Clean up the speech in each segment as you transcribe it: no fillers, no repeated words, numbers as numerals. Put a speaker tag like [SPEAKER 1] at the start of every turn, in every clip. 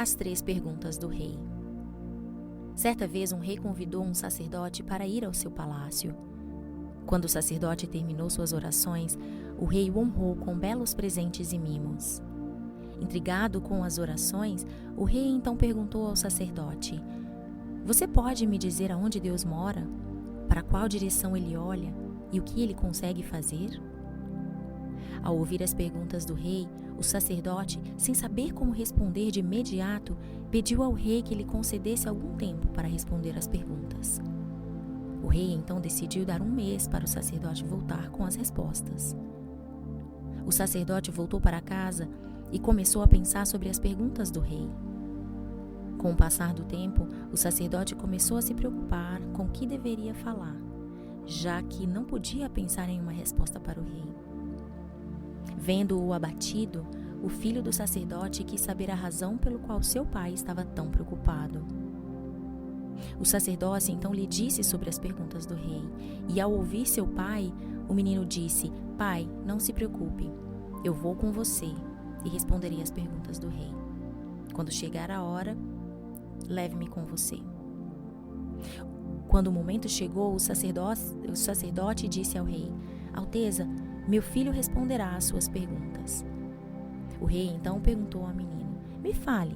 [SPEAKER 1] As 3 perguntas do rei. Certa vez um rei convidou um sacerdote para ir ao seu palácio. Quando o sacerdote terminou suas orações, o rei o honrou com belos presentes e mimos. Intrigado com as orações, o rei então perguntou ao sacerdote: "Você pode me dizer aonde Deus mora? Para qual direção ele olha e o que ele consegue fazer?" Ao ouvir as perguntas do rei, o sacerdote, sem saber como responder de imediato, pediu ao rei que lhe concedesse algum tempo para responder às perguntas. O rei então decidiu dar 1 mês para o sacerdote voltar com as respostas. O sacerdote voltou para casa e começou a pensar sobre as perguntas do rei. Com o passar do tempo, o sacerdote começou a se preocupar com o que deveria falar, já que não podia pensar em uma resposta para o rei. Vendo-o abatido, o filho do sacerdote quis saber a razão pelo qual seu pai estava tão preocupado. O sacerdote então lhe disse sobre as perguntas do rei, e ao ouvir seu pai, o menino disse: "Pai, não se preocupe, eu vou com você e responderei as perguntas do rei. Quando chegar a hora, leve-me com você." Quando o momento chegou, o sacerdote disse ao rei: "Alteza, meu filho responderá às suas perguntas." O rei então perguntou ao menino: "Me fale,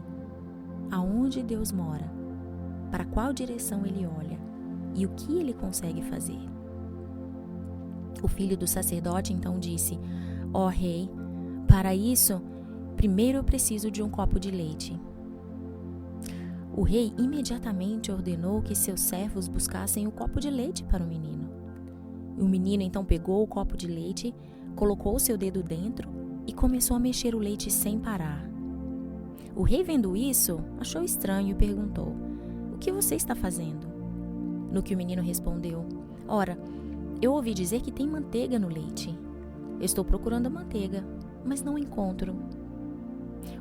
[SPEAKER 1] aonde Deus mora? Para qual direção ele olha? E o que ele consegue fazer?" O filho do sacerdote então disse: "Ó rei, para isso, primeiro eu preciso de um copo de leite." O rei imediatamente ordenou que seus servos buscassem o copo de leite para o menino. O menino então pegou o copo de leite, colocou seu dedo dentro e começou a mexer o leite sem parar. O rei, vendo isso, achou estranho e perguntou: "O que você está fazendo?" No que o menino respondeu: "Ora, eu ouvi dizer que tem manteiga no leite. Eu estou procurando a manteiga, mas não encontro."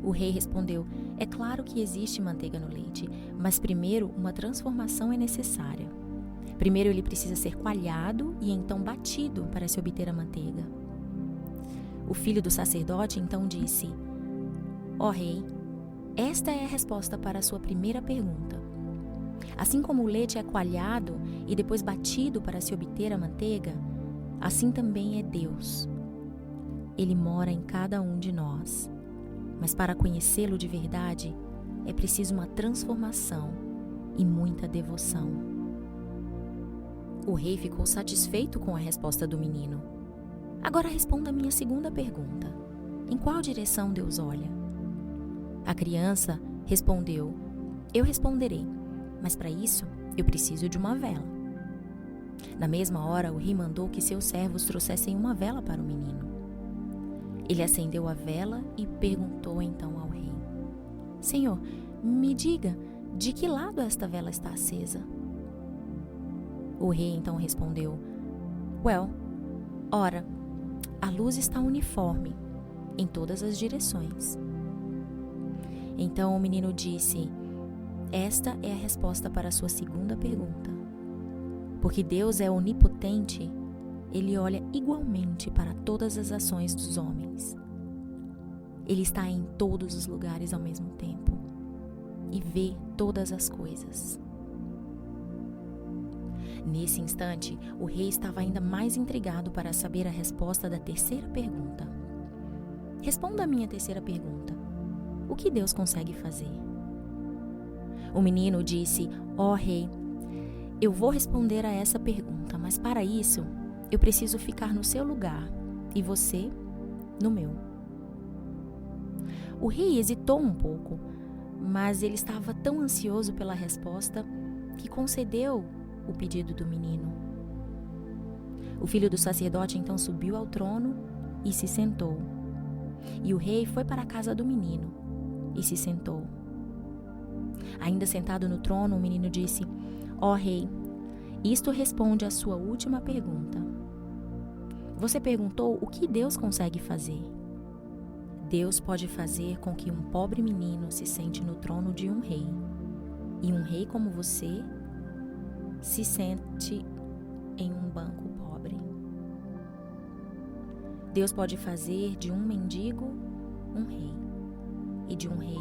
[SPEAKER 1] O rei respondeu: "É claro que existe manteiga no leite, mas primeiro uma transformação é necessária. Primeiro ele precisa ser coalhado e então batido para se obter a manteiga." O filho do sacerdote então disse: "Ó rei, esta é a resposta para a sua primeira pergunta. Assim como o leite é coalhado e depois batido para se obter a manteiga, assim também é Deus. Ele mora em cada um de nós. Mas para conhecê-lo de verdade, é preciso uma transformação e muita devoção." O rei ficou satisfeito com a resposta do menino. "Agora responda a minha segunda pergunta. Em qual direção Deus olha?" A criança respondeu: "Eu responderei, mas para isso eu preciso de uma vela." Na mesma hora, o rei mandou que seus servos trouxessem uma vela para o menino. Ele acendeu a vela e perguntou então ao rei: "Senhor, me diga, de que lado esta vela está acesa?" O rei então respondeu: Ora, a luz está uniforme em todas as direções." Então o menino disse: "Esta é a resposta para a sua segunda pergunta. Porque Deus é onipotente, Ele olha igualmente para todas as ações dos homens. Ele está em todos os lugares ao mesmo tempo e vê todas as coisas." Nesse instante, o rei estava ainda mais intrigado para saber a resposta da terceira pergunta. "Responda a minha terceira pergunta. O que Deus consegue fazer?" O menino disse: "Ó rei, eu vou responder a essa pergunta, mas para isso eu preciso ficar no seu lugar e você no meu." O rei hesitou um pouco, mas ele estava tão ansioso pela resposta que concedeu o pedido do menino. O filho do sacerdote então subiu ao trono e se sentou. E o rei foi para a casa do menino e se sentou. Ainda sentado no trono, o menino disse: "Ó rei, isto responde à sua última pergunta. Você perguntou o que Deus consegue fazer. Deus pode fazer com que um pobre menino se sente no trono de um rei, e um rei como você se sente em um banco pobre. Deus pode fazer de um mendigo um rei, e de um rei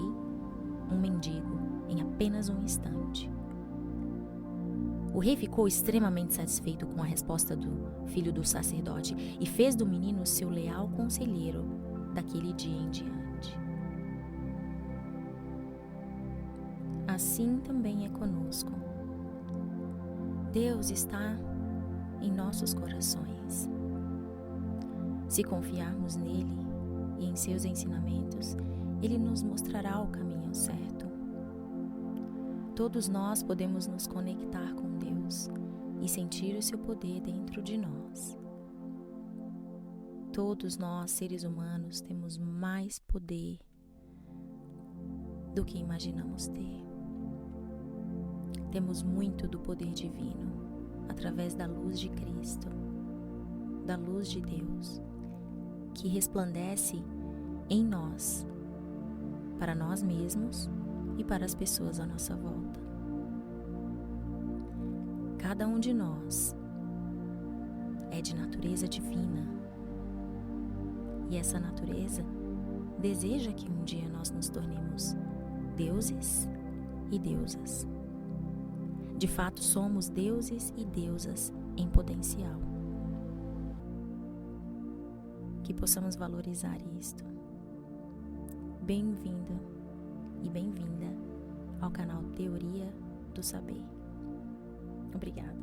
[SPEAKER 1] um mendigo em apenas um instante. O rei ficou extremamente satisfeito com a resposta do filho do sacerdote e fez do menino seu leal conselheiro daquele dia em diante. Assim também é conosco. Deus está em nossos corações. Se confiarmos nele e em seus ensinamentos, ele nos mostrará o caminho certo. Todos nós podemos nos conectar com Deus e sentir o seu poder dentro de nós. Todos nós, seres humanos, temos mais poder do que imaginamos ter. Temos muito do poder divino através da luz de Cristo, da luz de Deus, que resplandece em nós, para nós mesmos e para as pessoas à nossa volta. Cada um de nós é de natureza divina e essa natureza deseja que um dia nós nos tornemos deuses e deusas. De fato, somos deuses e deusas em potencial. Que possamos valorizar isto. Bem-vindo e bem-vinda ao canal Teoria do Saber. Obrigada.